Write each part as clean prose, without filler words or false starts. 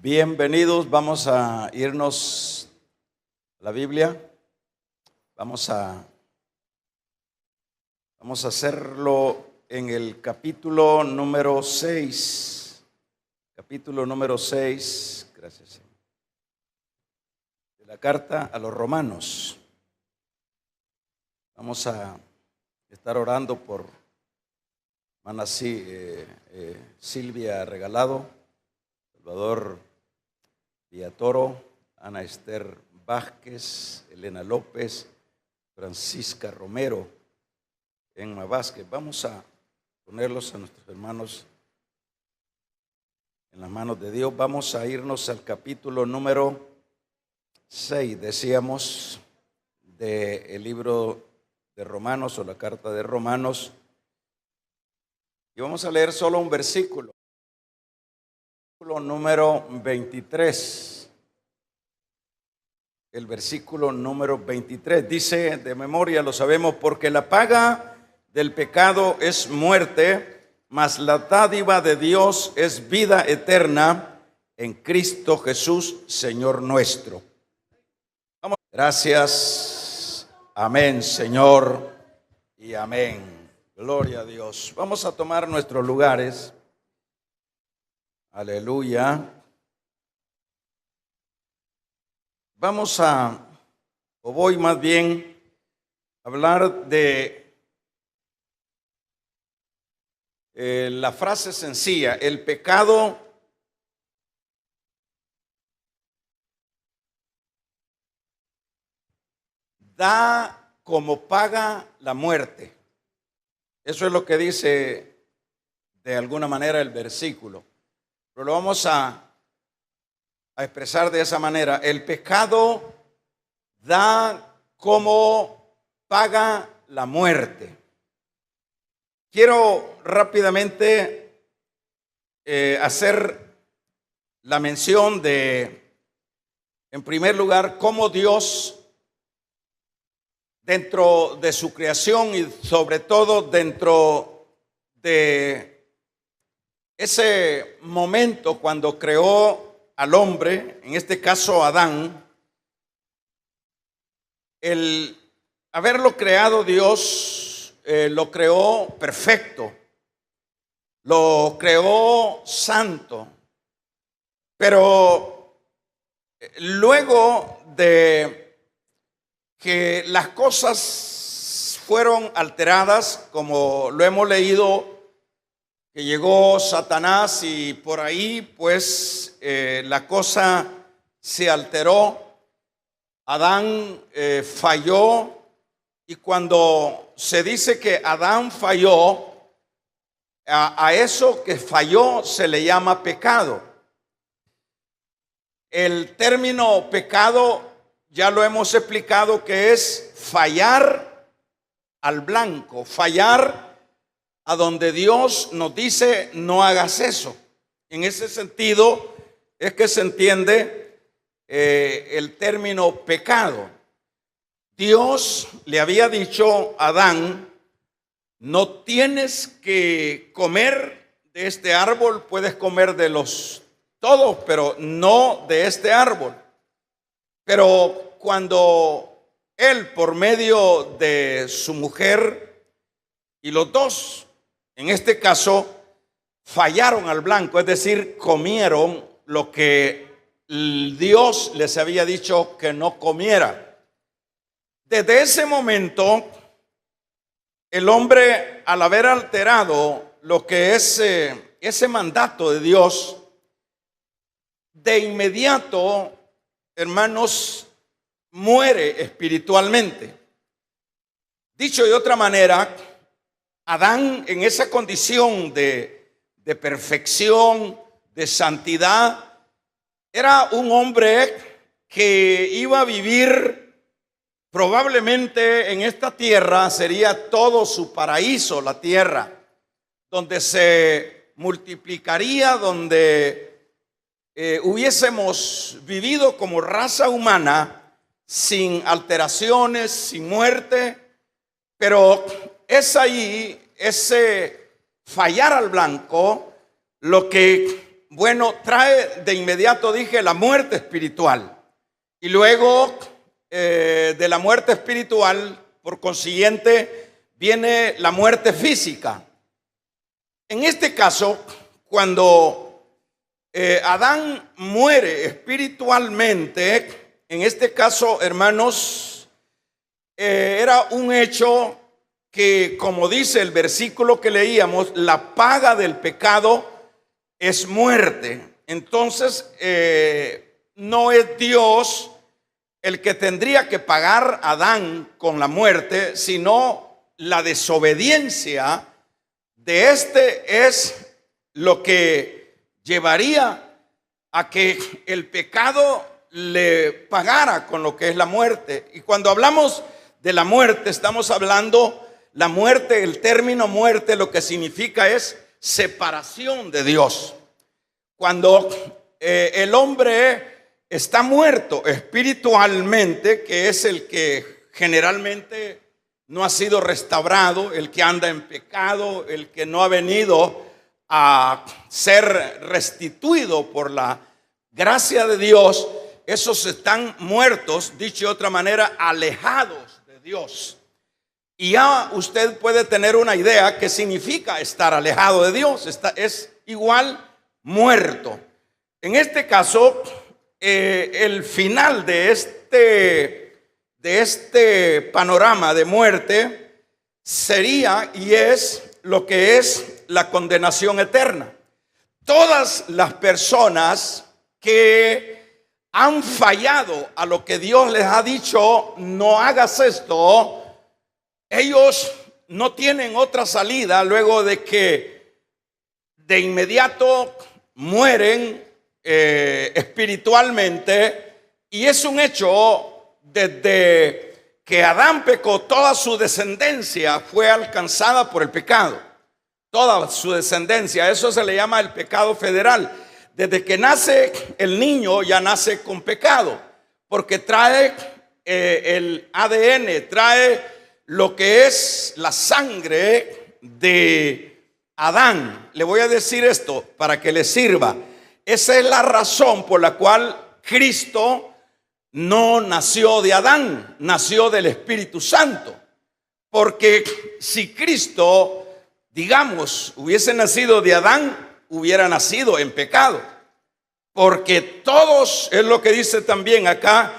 Bienvenidos, vamos a irnos a la Biblia. Vamos a hacerlo en el capítulo número 6. Capítulo número 6, gracias Señor, de la carta a los Romanos. Vamos a estar orando por hermana Silvia Regalado, Salvador Villatoro, Ana Esther Vázquez, Elena López, Francisca Romero, Emma Vázquez. Vamos a ponerlos a nuestros hermanos en las manos de Dios. Vamos a irnos al capítulo número 6, decíamos, del libro de Romanos o la carta de Romanos. Y vamos a leer solo un versículo. Número 23. El versículo número 23 dice, de memoria lo sabemos, porque la paga del pecado es muerte, mas la dádiva de Dios es vida eterna en Cristo Jesús, Señor nuestro. Vamos. Gracias. Amén, Señor, y amén. Gloria a Dios. Vamos a tomar nuestros lugares. Aleluya. Voy más bien a hablar de la frase sencilla: el pecado da como paga la muerte. Eso es lo que dice de alguna manera el versículo. Pero lo vamos a expresar de esa manera. El pecado da como paga la muerte. Quiero rápidamente hacer la mención de, en primer lugar, cómo Dios, dentro de su creación y sobre todo dentro de ese momento cuando creó al hombre, en este caso Adán, el haberlo creado Dios, lo creó perfecto, lo creó santo, pero luego de que las cosas fueron alteradas, como lo hemos leído, que llegó Satanás y por ahí pues la cosa se alteró. Adán falló, y cuando se dice que Adán falló, a eso que falló se le llama pecado. El término pecado ya lo hemos explicado, que es fallar al blanco, fallar a donde Dios nos dice no hagas eso. En ese sentido es que se entiende el término pecado. Dios le había dicho a Adán: no tienes que comer de este árbol, puedes comer de los todos, pero no de este árbol. Pero cuando él, por medio de su mujer, y los dos, en este caso, fallaron al blanco, es decir, comieron lo que Dios les había dicho que no comiera. Desde ese momento, el hombre, al haber alterado lo que es ese mandato de Dios, de inmediato, hermanos, muere espiritualmente. Dicho de otra manera, Adán, en esa condición de perfección, de santidad, era un hombre que iba a vivir probablemente en esta tierra, sería todo su paraíso, la tierra, donde se multiplicaría, donde hubiésemos vivido como raza humana sin alteraciones, sin muerte. Pero es ahí, ese fallar al blanco, lo que bueno, trae de inmediato, dije, la muerte espiritual. Y luego de la muerte espiritual, por consiguiente, viene la muerte física. En este caso, cuando Adán muere espiritualmente, en este caso, hermanos, era un hecho que, como dice el versículo que leíamos, la paga del pecado es muerte. Entonces, no es Dios el que tendría que pagar a Adán con la muerte, sino la desobediencia de este es lo que llevaría a que el pecado le pagara con lo que es la muerte. Y cuando hablamos de la muerte, estamos hablando la muerte, el término muerte lo que significa es separación de Dios. Cuando el hombre está muerto espiritualmente, que es el que generalmente no ha sido restaurado, el que anda en pecado, el que no ha venido a ser restituido por la gracia de Dios, esos están muertos, dicho de otra manera, alejados de Dios. Y ya usted puede tener una idea qué significa estar alejado de Dios. Es igual muerto. En este caso, el final de este panorama de muerte sería y es lo que es la condenación eterna. Todas las personas que han fallado a lo que Dios les ha dicho, no hagas esto, ellos no tienen otra salida luego de que de inmediato mueren espiritualmente. Y es un hecho, desde que Adán pecó, toda su descendencia fue alcanzada por el pecado. Toda su descendencia, eso se le llama el pecado federal. Desde que nace el niño ya nace con pecado, porque trae el ADN, trae lo que es la sangre de Adán. Le voy a decir esto para que le sirva. Esa es la razón por la cual Cristo no nació de Adán, nació del Espíritu Santo. Porque si Cristo, digamos, hubiese nacido de Adán, hubiera nacido en pecado. Porque todos, es lo que dice también acá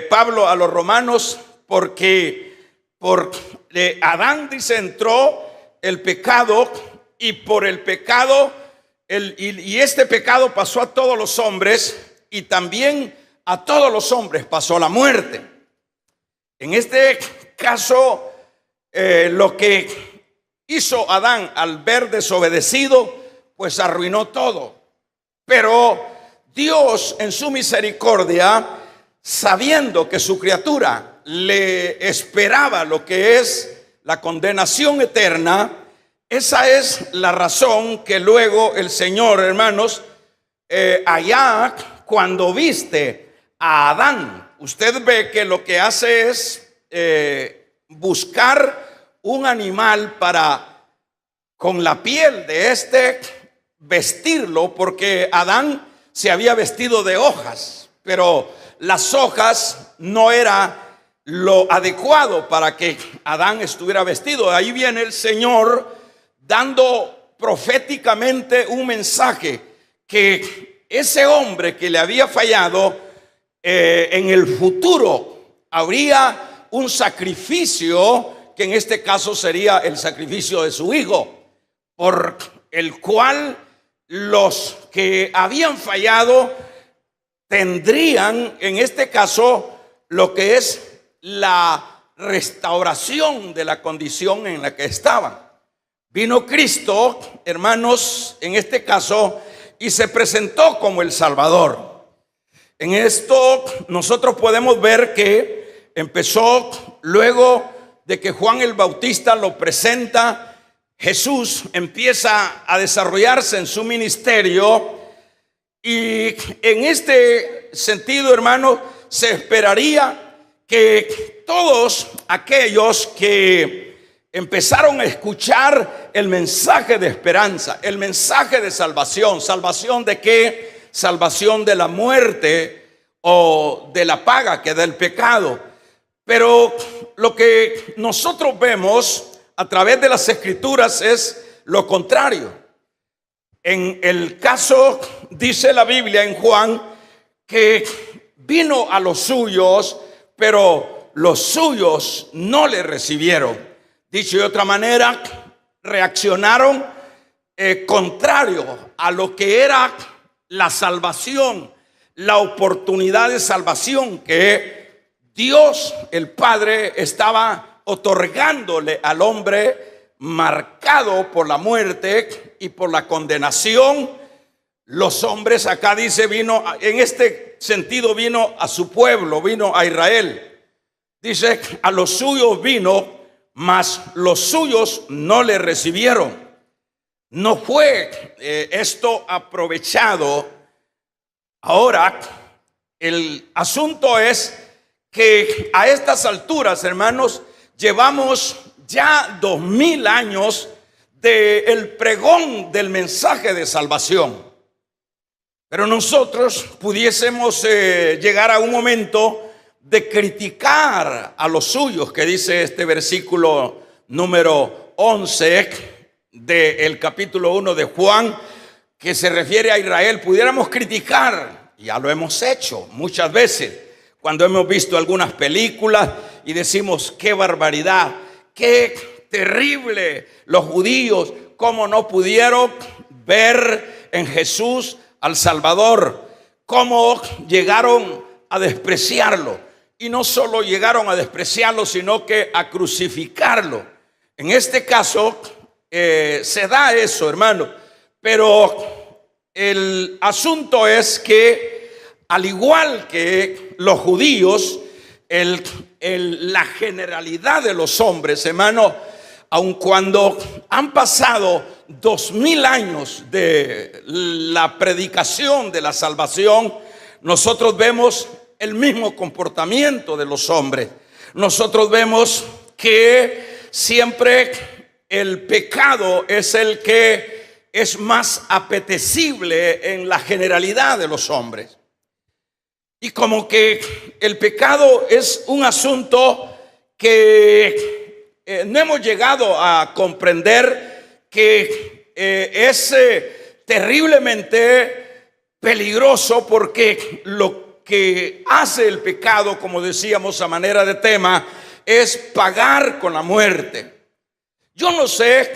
Pablo a los romanos, porque por Adán, dice, entró el pecado, y por el pecado, y este pecado pasó a todos los hombres, y también a todos los hombres pasó la muerte. En este caso, lo que hizo Adán al ver desobedecido, pues arruinó todo. Pero Dios, en su misericordia, sabiendo que su criatura le esperaba lo que es la condenación eterna, esa es la razón que luego el Señor, hermanos, allá cuando viste a Adán, usted ve que lo que hace es buscar un animal para, con la piel de este, vestirlo, porque Adán se había vestido de hojas, pero las hojas no era lo adecuado para que Adán estuviera vestido. Ahí viene el Señor dando proféticamente un mensaje, que ese hombre que le había fallado, en el futuro habría un sacrificio, que en este caso sería el sacrificio de su hijo, por el cual los que habían fallado tendrían, en este caso, lo que es la restauración de la condición en la que estaban. Vino Cristo, hermanos, en este caso, y se presentó como el Salvador. En esto nosotros podemos ver que empezó luego de que Juan el Bautista lo presenta. Jesús empieza a desarrollarse en su ministerio, y en este sentido, hermano, se esperaría que todos aquellos que empezaron a escuchar el mensaje de esperanza, el mensaje de salvación. ¿Salvación de qué? Salvación de la muerte o de la paga que da el pecado. Pero lo que nosotros vemos a través de las Escrituras es lo contrario. En el caso, dice la Biblia en Juan, que vino a los suyos, pero los suyos no le recibieron. Dicho de otra manera, reaccionaron contrario a lo que era la salvación, la oportunidad de salvación que Dios el Padre estaba otorgándole al hombre marcado por la muerte y por la condenación. Los hombres, acá dice, vino, en este sentido vino a su pueblo, vino a Israel. Dice, a los suyos vino, mas los suyos no le recibieron. No fue esto aprovechado. Ahora, el asunto es que a estas alturas, hermanos, llevamos ya 2000 años del pregón del mensaje de salvación. Pero nosotros pudiésemos llegar a un momento de criticar a los suyos, que dice este versículo número 11 del capítulo 1 de Juan, que se refiere a Israel. Pudiéramos criticar, ya lo hemos hecho muchas veces, cuando hemos visto algunas películas y decimos, qué barbaridad, qué terrible los judíos, cómo no pudieron ver en Jesús al Salvador, cómo llegaron a despreciarlo. Y no solo llegaron a despreciarlo, sino que a crucificarlo. En este caso se da eso, hermano. Pero el asunto es que, al igual que los judíos, la generalidad de los hombres, hermano, aun cuando han pasado 2000 años de la predicación de la salvación, nosotros vemos el mismo comportamiento de los hombres. Nosotros vemos que siempre el pecado es el que es más apetecible en la generalidad de los hombres. Y como que el pecado es un asunto que no hemos llegado a comprender, que es terriblemente peligroso, porque lo que hace el pecado, como decíamos a manera de tema, es pagar con la muerte. Yo no sé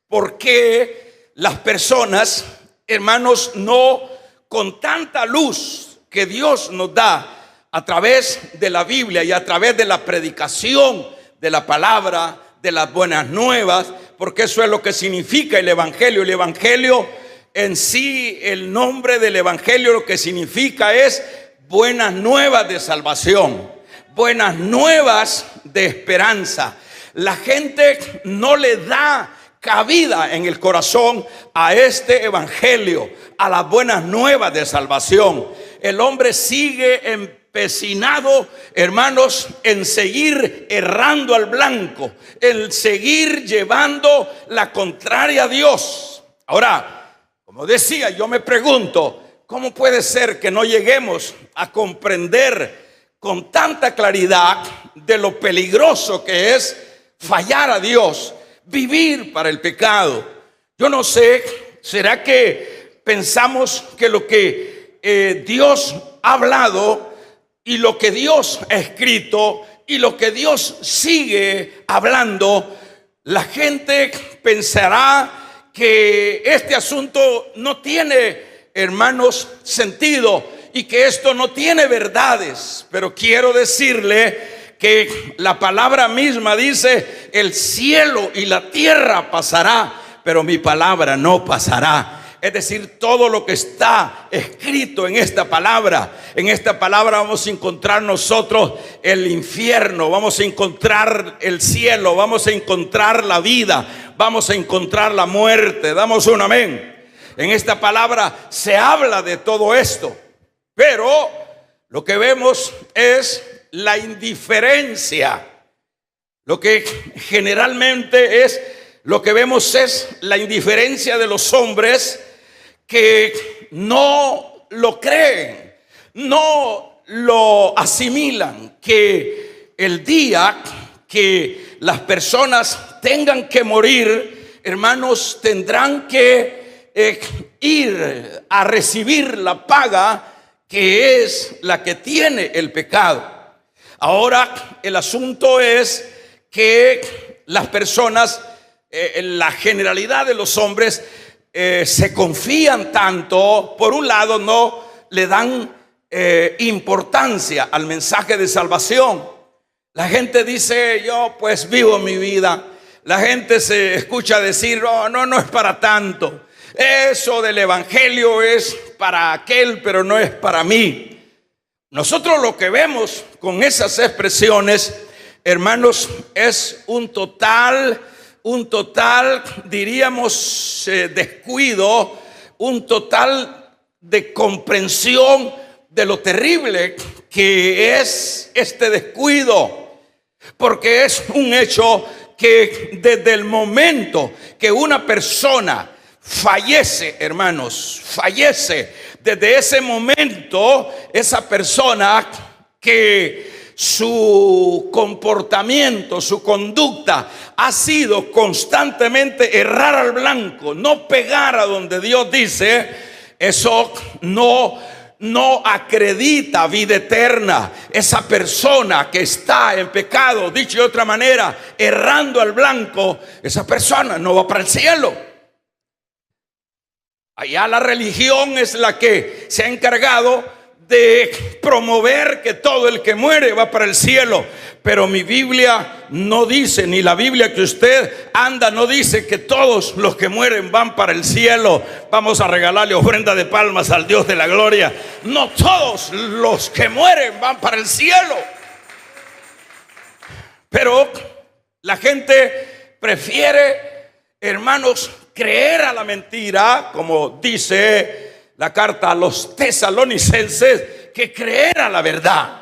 por qué las personas, hermanos, no con tanta luz que Dios nos da a través de la Biblia y a través de la predicación de la palabra, de las buenas nuevas, porque eso es lo que significa el Evangelio. El Evangelio en sí, el nombre del Evangelio lo que significa es buenas nuevas de salvación, buenas nuevas de esperanza. La gente no le da cabida en el corazón a este evangelio, a las buenas nuevas de salvación. El hombre sigue empecinado, hermanos, en seguir errando al blanco, en seguir llevando la contraria a Dios. Ahora, como decía, yo me pregunto, ¿cómo puede ser que no lleguemos a comprender con tanta claridad de lo peligroso que es fallar a Dios, vivir para el pecado? Yo no sé, ¿será que pensamos que lo que Dios ha hablado y lo que Dios ha escrito y lo que Dios sigue hablando, la gente pensará que este asunto no tiene, hermanos, sentido y que esto no tiene verdades? Pero quiero decirle que la palabra misma dice, el cielo y la tierra pasará, pero mi palabra no pasará. Es decir, todo lo que está escrito en esta palabra vamos a encontrar nosotros el infierno, vamos a encontrar el cielo, vamos a encontrar la vida, vamos a encontrar la muerte. Damos un amén. En esta palabra se habla de todo esto, pero lo que vemos es la indiferencia, lo que generalmente es lo que vemos es la indiferencia de los hombres que no lo creen, no lo asimilan, que el día que las personas tengan que morir, hermanos, tendrán que ir a recibir la paga que es la que tiene el pecado. Ahora, el asunto es que las personas, la generalidad de los hombres, se confían tanto. Por un lado, no le dan importancia al mensaje de salvación. La gente dice: yo pues vivo mi vida. La gente se escucha decir: no es para tanto. Eso del evangelio es para aquel, pero no es para mí. Nosotros lo que vemos con esas expresiones, hermanos, es un total, diríamos, descuido, un total de comprensión de lo terrible que es este descuido. Porque es un hecho que desde el momento que una persona fallece, hermanos, fallece, desde ese momento esa persona, que su comportamiento, su conducta ha sido constantemente errar al blanco, no pegar a donde Dios dice, eso no acredita vida eterna. Esa persona que está en pecado, dicho de otra manera, errando al blanco, esa persona no va para el cielo. Allá la religión es la que se ha encargado de promover que todo el que muere va para el cielo. Pero mi Biblia no dice, ni la Biblia que usted anda no dice que todos los que mueren van para el cielo. Vamos a regalarle ofrenda de palmas al Dios de la gloria. No todos los que mueren van para el cielo. Pero la gente prefiere, hermanos, creer a la mentira, como dice la carta a los tesalonicenses, que creer a la verdad.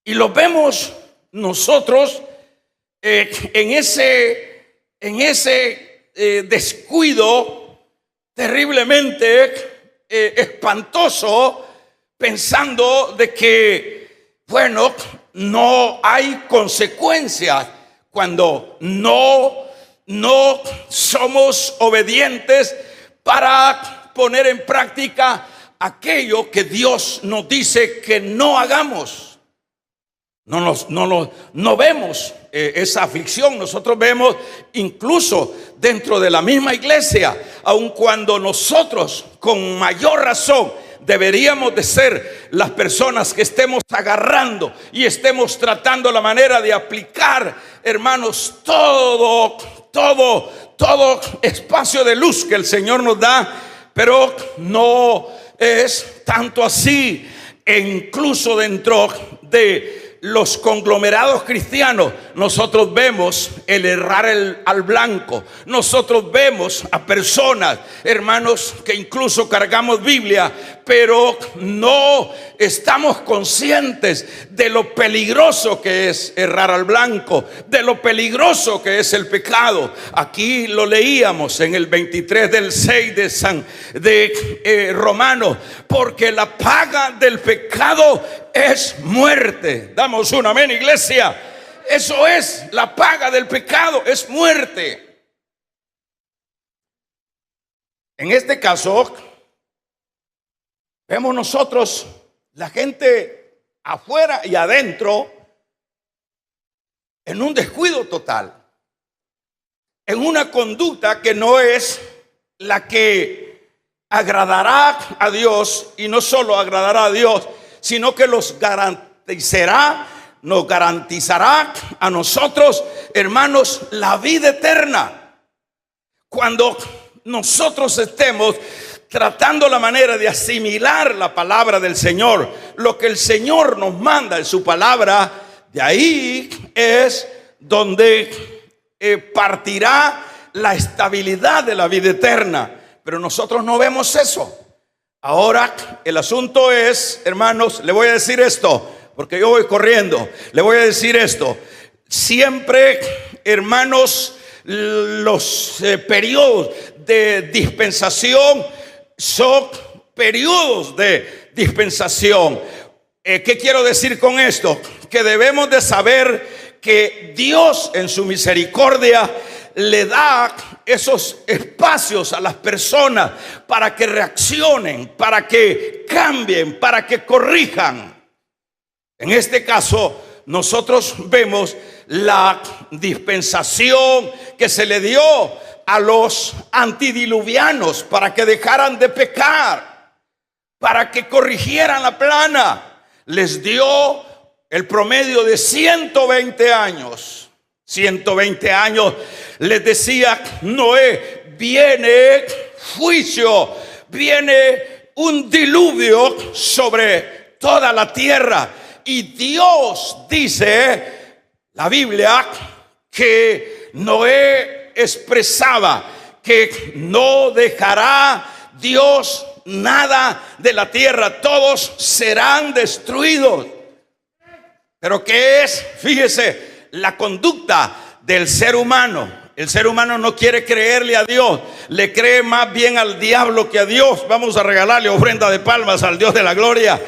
Y lo vemos nosotros en ese descuido terriblemente espantoso, pensando de que, bueno, no hay consecuencias cuando no somos obedientes para poner en práctica aquello que Dios nos dice que no hagamos. No vemos esa aflicción. Nosotros vemos incluso dentro de la misma iglesia, aun cuando nosotros con mayor razón deberíamos de ser las personas que estemos agarrando y estemos tratando la manera de aplicar, hermanos, todo espacio de luz que el Señor nos da. Pero no es tanto así. E incluso dentro de los conglomerados cristianos, nosotros vemos el errar al blanco. Nosotros vemos a personas, hermanos, que incluso cargamos Biblia, pero no estamos conscientes de lo peligroso que es errar al blanco, de lo peligroso que es el pecado. Aquí lo leíamos en el 23 del 6 de Romanos: porque la paga del pecado es muerte. Damos un amén, iglesia. Eso es, la paga del pecado es muerte. En este caso, vemos nosotros la gente afuera y adentro en un descuido total, en una conducta que no es la que agradará a Dios, y no solo agradará a Dios, sino que nos garantizará a nosotros, hermanos, la vida eterna. Cuando nosotros estemos tratando la manera de asimilar la palabra del Señor, lo que el Señor nos manda en su palabra, de ahí es donde partirá la estabilidad de la vida eterna. Pero nosotros no vemos eso. Ahora el asunto es, hermanos, le voy a decir esto, porque yo voy corriendo. Le voy a decir esto: siempre, hermanos, los periodos de dispensación son periodos de dispensación. ¿Qué quiero decir con esto? Que debemos de saber que Dios en su misericordia le da esos espacios a las personas para que reaccionen, para que cambien, para que corrijan. En este caso, nosotros vemos la dispensación que se le dio a los antidiluvianos para que dejaran de pecar, para que corrigieran la plana. Les dio el promedio de 120 años. 120 años les decía Noé: viene juicio, viene un diluvio sobre toda la tierra. Y Dios dice, la Biblia, que Noé expresaba que no dejará Dios nada de la tierra, todos serán destruidos. Pero ¿qué es? Fíjese, la conducta del ser humano. El ser humano no quiere creerle a Dios, le cree más bien al diablo que a Dios. Vamos a regalarle ofrenda de palmas al Dios de la gloria.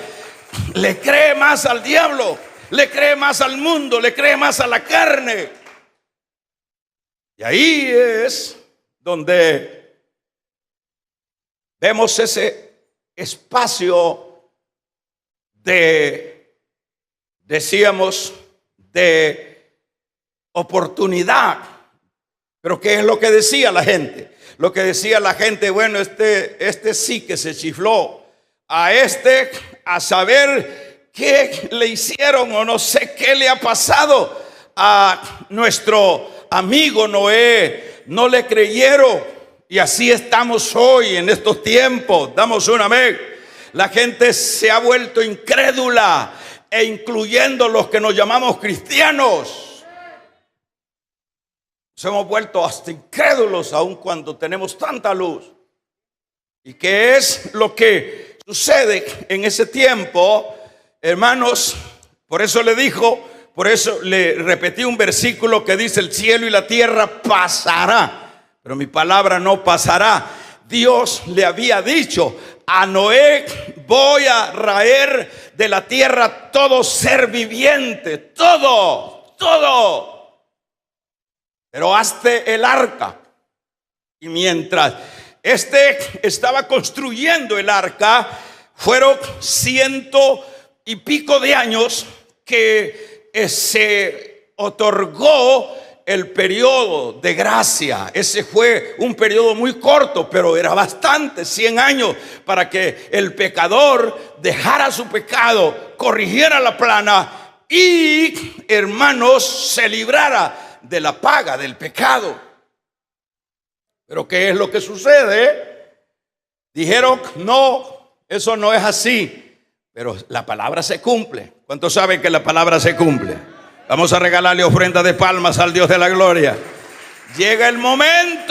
Le cree más al diablo, le cree más al mundo, le cree más a la carne. Y ahí es donde vemos ese espacio de, decíamos, de oportunidad. Pero ¿qué es lo que decía la gente? Lo que decía la gente: bueno, este sí que se chifló. A saber qué le hicieron, o no sé qué le ha pasado a nuestro amigo Noé. No le creyeron. Y así estamos hoy en estos tiempos. Damos un amén. La gente se ha vuelto incrédula, e incluyendo los que nos llamamos cristianos. Nos hemos vuelto hasta incrédulos aun cuando tenemos tanta luz. ¿Y qué es lo que sucede en ese tiempo, hermanos? Por eso le repetí un versículo que dice: el cielo y la tierra pasará, pero mi palabra no pasará. Dios le había dicho a Noé: voy a raer de la tierra todo ser viviente, todo. Pero hazte el arca. Y mientras estaba construyendo el arca, fueron 100 y pico de años que se otorgó el periodo de gracia. Ese fue un periodo muy corto, pero era bastante, 100 años, para que el pecador dejara su pecado, corrigiera la plana y, hermanos, se librara de la paga del pecado. Pero ¿qué es lo que sucede? Dijeron: no, eso no es así. Pero la palabra se cumple. ¿Cuántos saben que la palabra se cumple? Vamos a regalarle ofrenda de palmas al Dios de la gloria. Llega el momento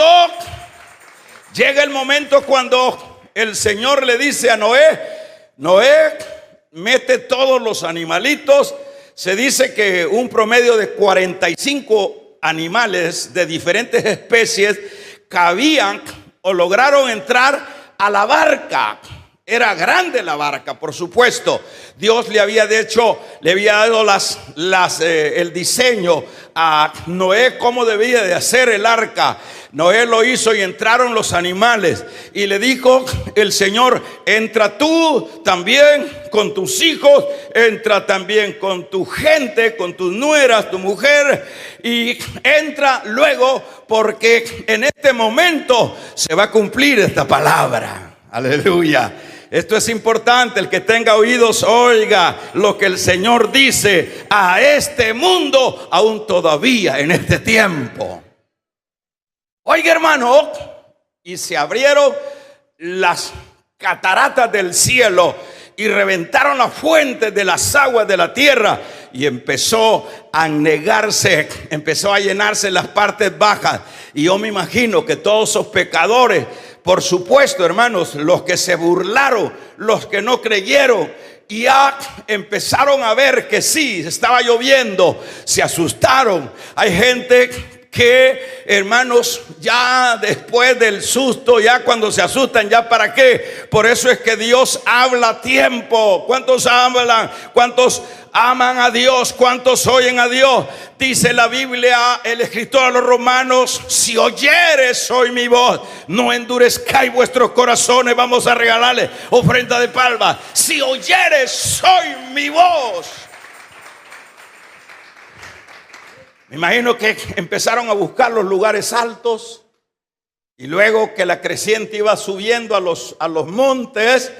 cuando el Señor le dice a Noé: Noé, mete todos los animalitos. Se dice que un promedio de 45 animales de diferentes especies cabían o lograron entrar a la barca. Era grande la barca, por supuesto. Dios le había dado el diseño a Noé cómo debía de hacer el arca. Noé lo hizo y entraron los animales. Y le dijo el Señor: entra tú también con tus hijos, entra también con tu gente, con tus nueras, tu mujer, y entra luego, porque en este momento se va a cumplir esta palabra. Aleluya. Esto es importante. El que tenga oídos, oiga lo que el Señor dice a este mundo, aún todavía en este tiempo. Oiga, hermano, y se abrieron las cataratas del cielo y reventaron las fuentes de las aguas de la tierra, y empezó a anegarse, empezó a llenarse las partes bajas. Y yo me imagino que todos esos pecadores, por supuesto, hermanos, los que se burlaron, los que no creyeron, ya empezaron a ver que sí, estaba lloviendo, se asustaron. Hay gente que, hermanos, ya después del susto, ya cuando se asustan, ya para qué. Por eso es que Dios habla a tiempo. ¿Cuántos hablan? ¿Cuántos aman a Dios? ¿Cuántos oyen a Dios? Dice la Biblia, el escritor a los Romanos: si oyeres hoy mi voz, no endurezcáis vuestros corazones. Vamos a regalarle ofrenda de palmas. Si oyeres hoy mi voz. Me imagino que empezaron a buscar los lugares altos, y luego que la creciente iba subiendo a los montes,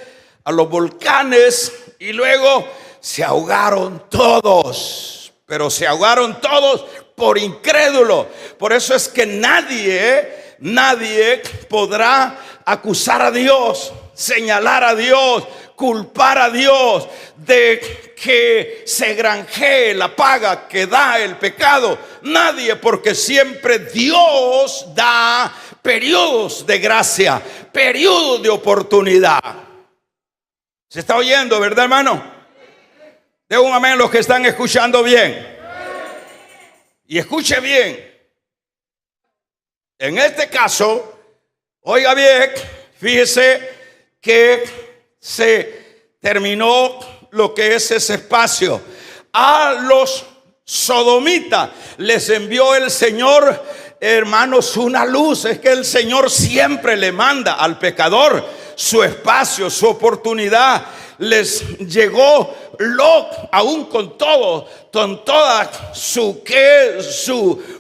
a los volcanes, y luego se ahogaron todos. Pero se ahogaron todos por incrédulo. Por eso es que nadie podrá acusar a Dios, señalar a Dios, culpar a Dios de que se granjee la paga que da el pecado. Nadie, porque siempre Dios da periodos de gracia, periodos de oportunidad. ¿Se está oyendo, verdad, hermano? De un amén los que están escuchando bien. Y escuche bien. En este caso, oiga bien, fíjese que se terminó lo que es ese espacio. A los sodomitas les envió el Señor, hermanos, una luz. Es que el Señor siempre le manda al pecador su espacio, su oportunidad. Les llegó Lot, aún con todo, con toda su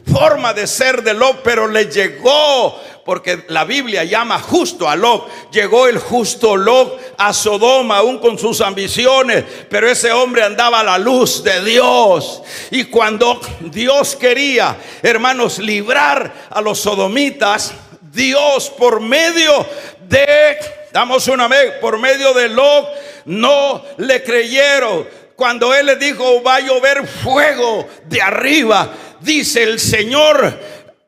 forma de ser de Lot, pero le llegó, porque la Biblia llama justo a Lot. Llegó el justo Lot a Sodoma, aún con sus ambiciones, pero ese hombre andaba a la luz de Dios. Y cuando Dios quería, hermanos, librar a los sodomitas, Dios por medio de, damos una vez, por medio de Lot, no le creyeron. Cuando él les dijo: va a llover fuego de arriba, dice el Señor,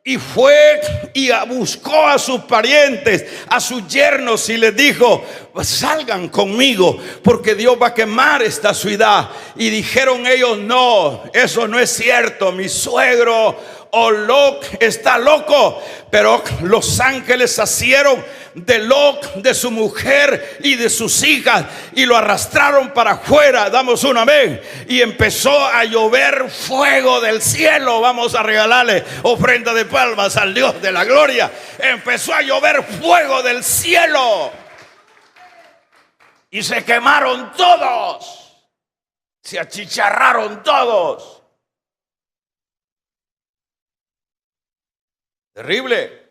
y fue y buscó a sus parientes, a sus yernos, y les dijo: salgan conmigo, porque Dios va a quemar esta ciudad. Y dijeron ellos: no, eso no es cierto, mi suegro Lot está loco. Pero los ángeles asieron de Lot, de su mujer y de sus hijas, y lo arrastraron para afuera. Damos un amén. Y empezó a llover fuego del cielo. Vamos a regalarle ofrenda de palmas al Dios de la gloria. Empezó a llover fuego del cielo y se quemaron todos, se achicharraron todos. Terrible,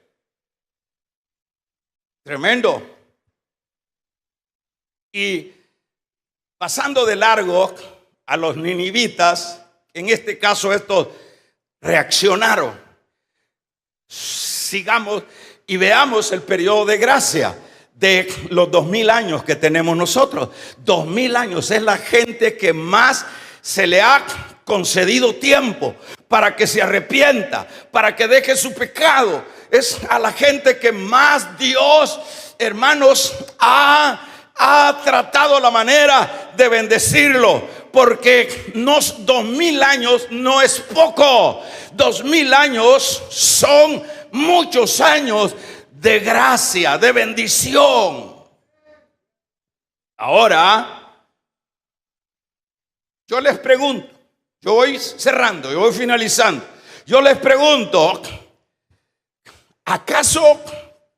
tremendo. Y pasando de largo a los ninivitas, en este caso estos reaccionaron. Sigamos y veamos el periodo de gracia de los 2000 años que tenemos nosotros. 2000 años es la gente que más se le ha concedido tiempo para que se arrepienta, para que deje su pecado. Es a la gente que más Dios, hermanos, ha tratado la manera de bendecirlo, porque 2000 años no es poco. 2000 años son muchos años de gracia, de bendición. Ahora, yo les pregunto, yo voy cerrando, yo voy finalizando. Yo les pregunto, ¿acaso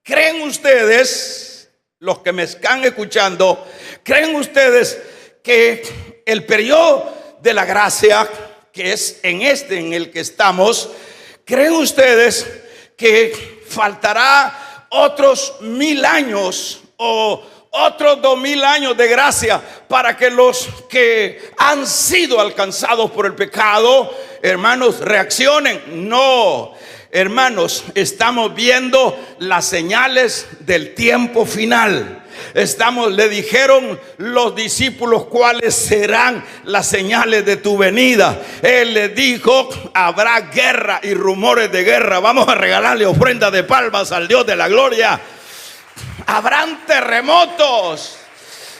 creen ustedes, los que me están escuchando, creen ustedes que el periodo de la gracia, que es en el que estamos, creen ustedes que faltará otros 1000 años o otros 2000 años de gracia para que los que han sido alcanzados por el pecado, hermanos, reaccionen? No, hermanos, estamos viendo las señales del tiempo final. Le dijeron los discípulos cuáles serán las señales de tu venida. Él les dijo: habrá guerra y rumores de guerra. Vamos a regalarle ofrenda de palmas al Dios de la gloria. Habrán terremotos,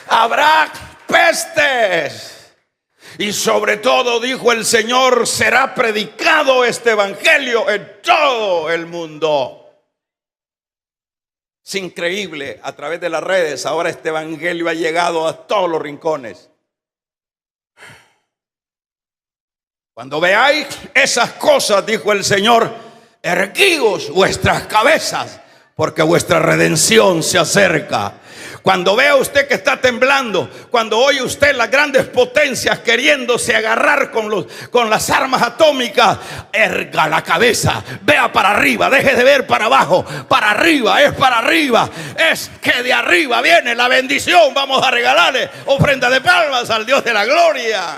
habrá pestes, Y sobre todo, dijo el Señor, será predicado este evangelio en todo el mundo. Es increíble, a través de las redes ahora este evangelio ha llegado a todos los rincones. Cuando veáis esas cosas, dijo el Señor, erguíos vuestras cabezas, porque vuestra redención se acerca. Cuando vea usted que está temblando, cuando oye usted las grandes potencias queriéndose agarrar con las armas atómicas, erga la cabeza, vea para arriba, deje de ver para abajo, para arriba, es para arriba, es que de arriba viene la bendición. Vamos a regalarle ofrenda de palmas al Dios de la gloria.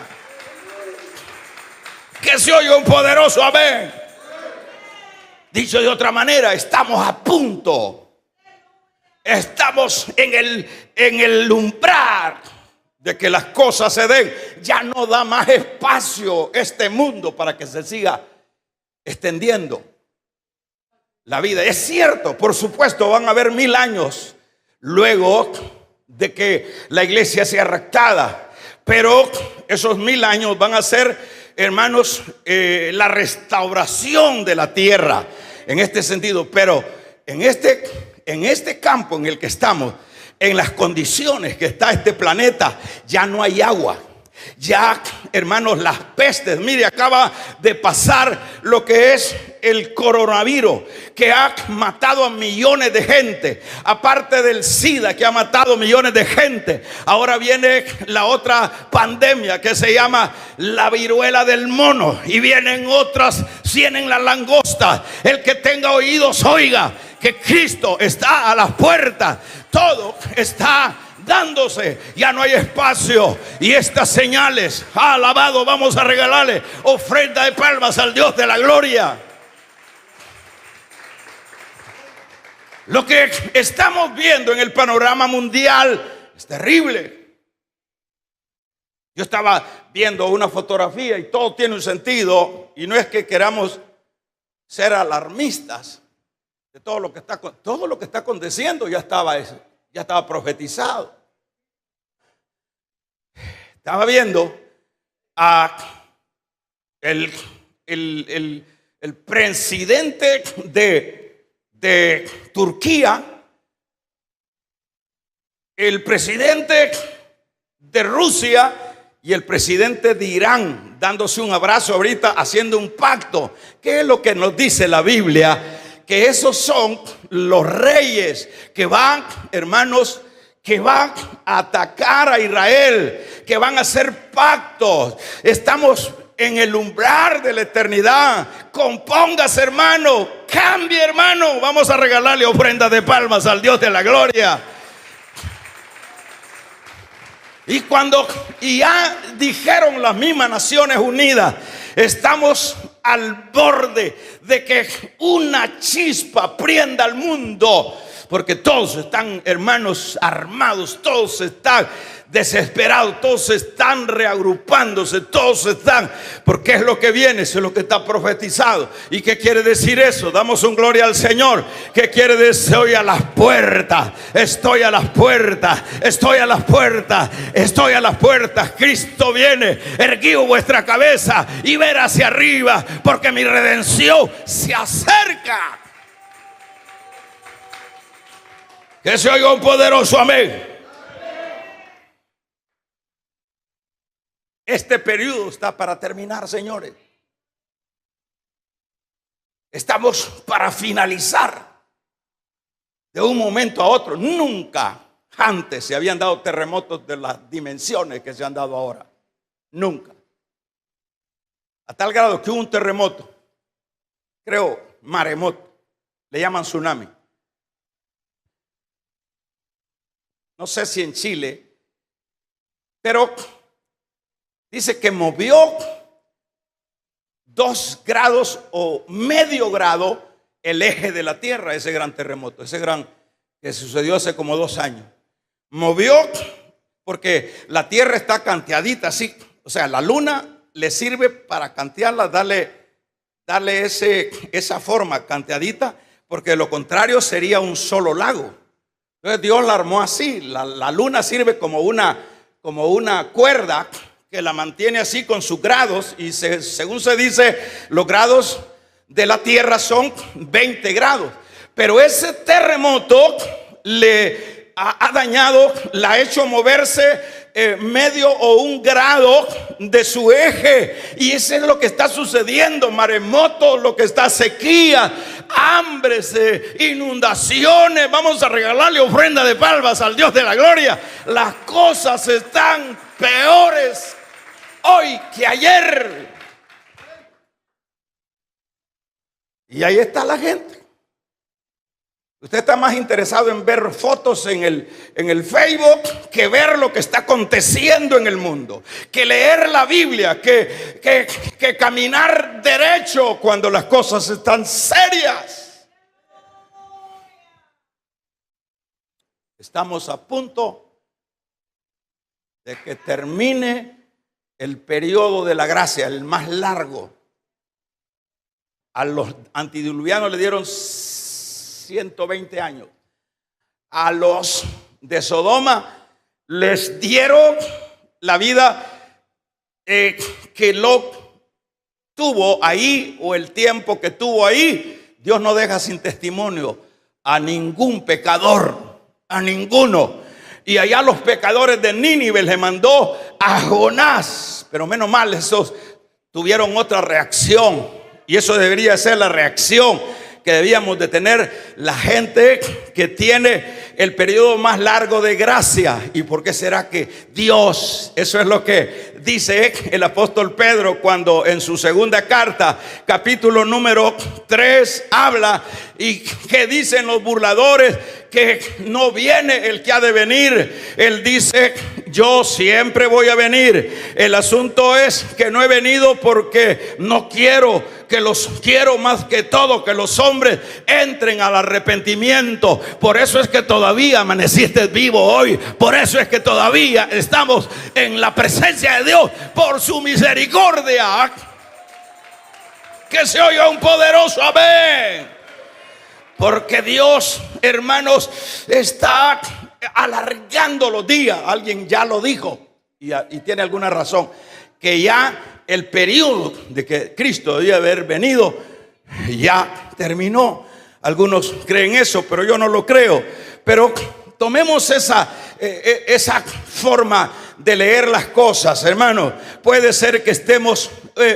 Que se oiga un poderoso amén. Dicho de otra manera, estamos a punto. Estamos en el umbral de que las cosas se den. Ya no da más espacio este mundo para que se siga extendiendo la vida. Es cierto, por supuesto, van a haber 1000 años luego de que la iglesia sea raptada. Pero esos 1000 años van a ser, hermanos, la restauración de la tierra en este sentido. Pero en este campo en el que estamos, en las condiciones que está este planeta, ya no hay agua. Ya, hermanos, las pestes, mire, acaba de pasar lo que es el coronavirus, que ha matado a millones de gente, aparte del SIDA, que ha matado millones de gente. Ahora viene la otra pandemia que se llama la viruela del mono, y vienen otras, vienen las langostas. El que tenga oídos oiga que Cristo está a las puertas. Todo está dándose, ya no hay espacio. Y estas señales, alabado, vamos a regalarle ofrenda de palmas al Dios de la gloria. Lo que estamos viendo en el panorama mundial es terrible. Yo estaba viendo una fotografía y todo tiene un sentido, y no es que queramos ser alarmistas de todo lo que está aconteciendo. Ya estaba profetizado. Estaba viendo a el presidente de Turquía, el presidente de Rusia y el presidente de Irán dándose un abrazo ahorita, haciendo un pacto. ¿Qué es lo que nos dice la Biblia? Que esos son los reyes que van, hermanos, que van a atacar a Israel, que van a hacer pactos. Estamos en el umbral de la eternidad. Compóngase, hermano, cambie, hermano. Vamos a regalarle ofrenda de palmas al Dios de la gloria. Y ya dijeron las mismas Naciones Unidas, estamos al borde de que una chispa prenda al mundo, porque todos están, hermanos, armados, todos están desesperados, todos están reagrupándose, todos están, porque es lo que viene, eso es lo que está profetizado. ¿Y qué quiere decir eso? Damos un gloria al Señor. ¿Qué quiere decir? Estoy a las puertas, estoy a las puertas, estoy a las puertas, estoy a las puertas. Cristo viene. Erguid vuestra cabeza y ver hacia arriba, porque mi redención se acerca. Que se oiga un poderoso amén. Este periodo está para terminar, señores. Estamos para finalizar de un momento a otro. Nunca antes se habían dado terremotos de las dimensiones que se han dado ahora. Nunca. A tal grado que hubo un terremoto, creo maremoto, le llaman tsunami. No sé si en Chile, pero dice que movió 2 grados o medio grado el eje de la tierra, ese gran terremoto, ese gran que sucedió hace como 2 años. Movió porque la tierra está canteadita así, o sea, la luna le sirve para cantearla, darle esa forma canteadita, porque de lo contrario sería un solo lago. Entonces Dios la armó así. La luna sirve como una cuerda que la mantiene así con sus grados, y según se dice, los grados de la tierra son 20 grados. Pero ese terremoto le ha dañado, la ha hecho moverse medio o un grado de su eje, y eso es lo que está sucediendo. Maremotos, lo que está, sequía, hambres, inundaciones. Vamos a regalarle ofrenda de palmas al Dios de la gloria. Las cosas están peores hoy que ayer, y ahí está la gente. Usted está más interesado en ver fotos en el Facebook que ver lo que está aconteciendo en el mundo, que leer la Biblia, que caminar derecho cuando las cosas están serias. Estamos a punto de que termine el periodo de la gracia, el más largo. A los antediluvianos le dieron 120 años. A los de Sodoma les dieron la vida que Lot tuvo ahí, o el tiempo que tuvo ahí. Dios no deja sin testimonio a ningún pecador, a ninguno. Y allá los pecadores de Nínive le mandó a Jonás, pero menos mal, esos tuvieron otra reacción, y eso debería ser la reacción que debíamos de tener la gente que tiene el periodo más largo de gracia. ¿Y por qué será que Dios? Eso es lo que dice el apóstol Pedro cuando en su segunda carta, capítulo número 3, habla, y que dicen los burladores que no viene el que ha de venir. Él dice: yo siempre voy a venir. El asunto es que no he venido porque no quiero, quiero más que todo que los hombres entren al arrepentimiento. Por eso es que todavía amaneciste vivo hoy. Por eso es que todavía estamos en la presencia de Dios, por su misericordia. Que se oiga un poderoso amén. Porque Dios, hermanos, está alargando los días. Alguien ya lo dijo, y tiene alguna razón, que ya el periodo de que Cristo debía haber venido ya terminó. Algunos creen eso, pero yo no lo creo. Pero tomemos esa forma de leer las cosas, hermano. Puede ser que estemos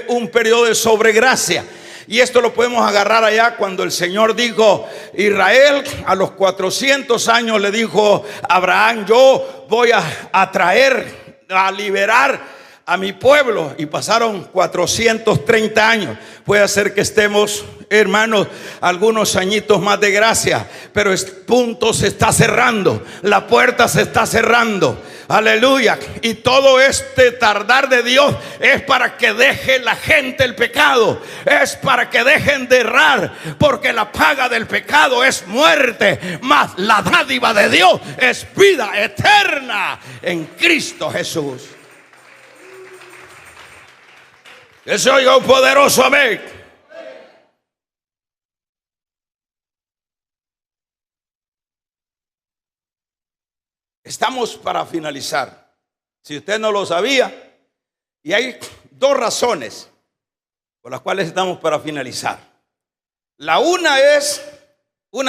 un periodo de sobregracia. Y esto lo podemos agarrar allá cuando el Señor dijo: Israel, a los 400 años le dijo a Abraham: yo voy a traer, a liberar a mi pueblo. Y pasaron 430 años. Puede ser que estemos, hermanos, algunos añitos más de gracia, pero el punto se está cerrando, la puerta se está cerrando. Aleluya. Y todo este tardar de Dios es para que deje la gente el pecado, es para que dejen de errar, porque la paga del pecado es muerte, mas la dádiva de Dios es vida eterna en Cristo Jesús. Que se oiga un poderoso amén. Estamos para finalizar. Si usted no lo sabía, y hay dos razones por las cuales estamos para finalizar. Una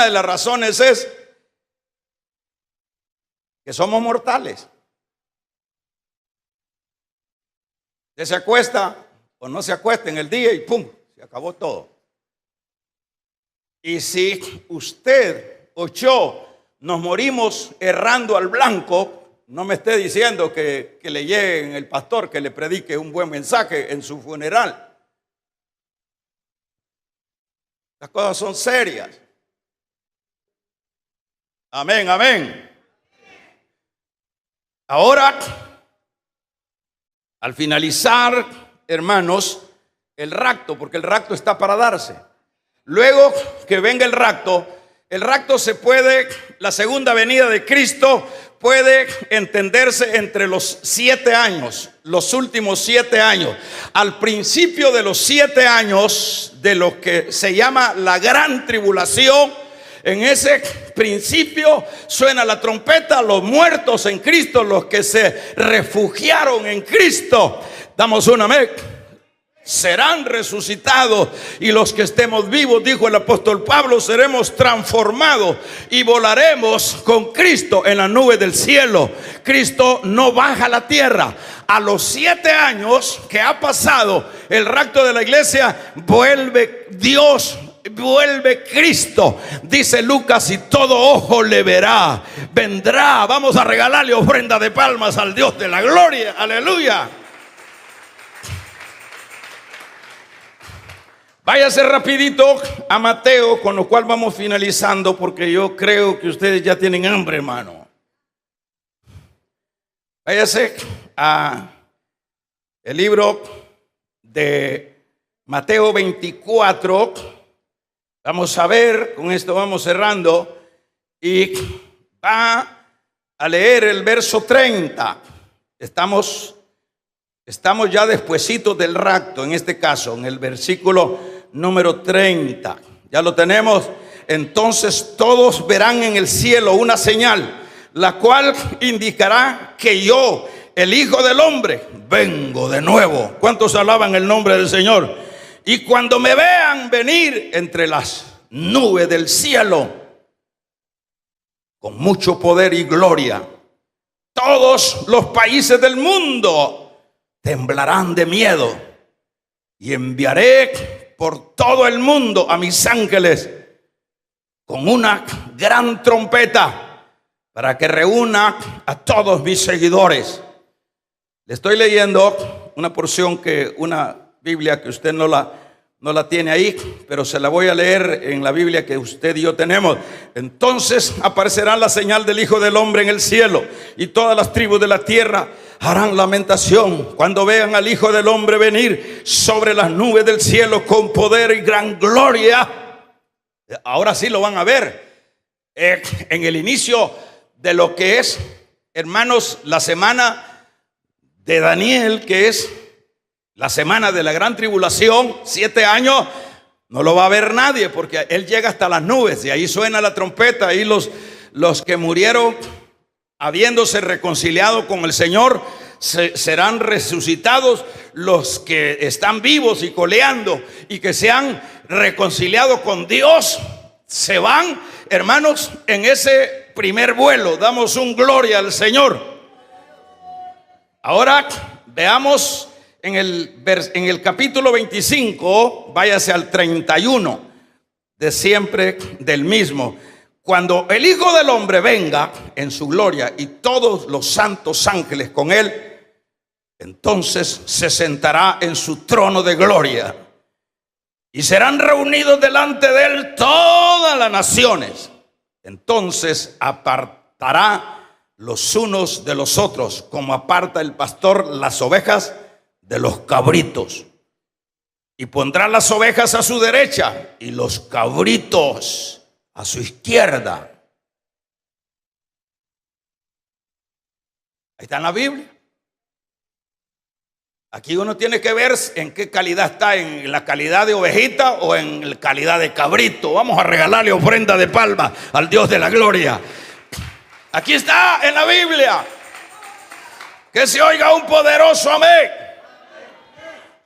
de las razones es que somos mortales. Usted se acuesta o no se acuesta en el día y ¡pum!, se acabó todo. Y si usted o yo nos morimos errando al blanco, no me esté diciendo que le llegue el pastor que le predique un buen mensaje en su funeral. Las cosas son serias. Amén, amén. Ahora, al finalizar, hermanos, el rapto, porque el rapto está para darse. Luego que venga el rapto se puede, la segunda venida de Cristo puede entenderse entre los 7 años, los últimos 7 años. Al principio de los 7 años de lo que se llama la gran tribulación, En ese principio suena la trompeta, los muertos en Cristo, los que se refugiaron en Cristo, damos un amén, serán resucitados, y los que estemos vivos, dijo el apóstol Pablo, seremos transformados y volaremos con Cristo en la nube del cielo. Cristo no baja a la tierra. A los 7 años que ha pasado el rapto de la iglesia, vuelve Dios, vuelve Cristo. Dice Lucas, y todo ojo le verá, vendrá. Vamos a regalarle ofrenda de palmas al Dios de la gloria. Aleluya. Váyase rapidito a Mateo, con lo cual vamos finalizando, porque yo creo que ustedes ya tienen hambre, hermano. Váyase a el libro de Mateo 24. Vamos a ver, con esto vamos cerrando, y va a leer el verso 30. Estamos ya despuesitos del rapto, en este caso, en el versículo número 30. Ya lo tenemos. Entonces todos verán en el cielo una señal, la cual indicará que yo, el Hijo del Hombre, vengo de nuevo. ¿Cuántos alaban el nombre del Señor? Y cuando me vean venir entre las nubes del cielo con mucho poder y gloria, todos los países del mundo temblarán de miedo, y enviaré por todo el mundo a mis ángeles con una gran trompeta, para que reúna a todos mis seguidores. Le estoy leyendo una porción una Biblia que usted no la tiene ahí, pero se la voy a leer en la Biblia que usted y yo tenemos. Entonces aparecerá la señal del Hijo del Hombre en el cielo, y todas las tribus de la tierra harán lamentación cuando vean al Hijo del Hombre venir sobre las nubes del cielo con poder y gran gloria. Ahora sí lo van a ver. En el inicio de lo que es, hermanos, la semana de Daniel, que es la semana de la gran tribulación, 7 años, no lo va a ver nadie, porque él llega hasta las nubes y ahí suena la trompeta. Ahí los que murieron habiéndose reconciliado con el Señor serán resucitados. Los que están vivos y coleando y que se han reconciliado con Dios se van, hermanos, en ese primer vuelo. Damos un gloria al Señor. Ahora veamos en el capítulo 25, váyase al 31 de siempre del mismo. Cuando el Hijo del Hombre venga en su gloria y todos los santos ángeles con él, entonces se sentará en su trono de gloria, y serán reunidos delante de él todas las naciones. Entonces apartará los unos de los otros, como aparta el pastor las ovejas de los cabritos, y pondrá las ovejas a su derecha y los cabritos a su izquierda. Ahí está en la Biblia. Aquí uno tiene que ver en qué calidad está, en la calidad de ovejita o en la calidad de cabrito. Vamos a regalarle ofrenda de palma al Dios de la gloria. Aquí está en la Biblia. Que se oiga un poderoso amén.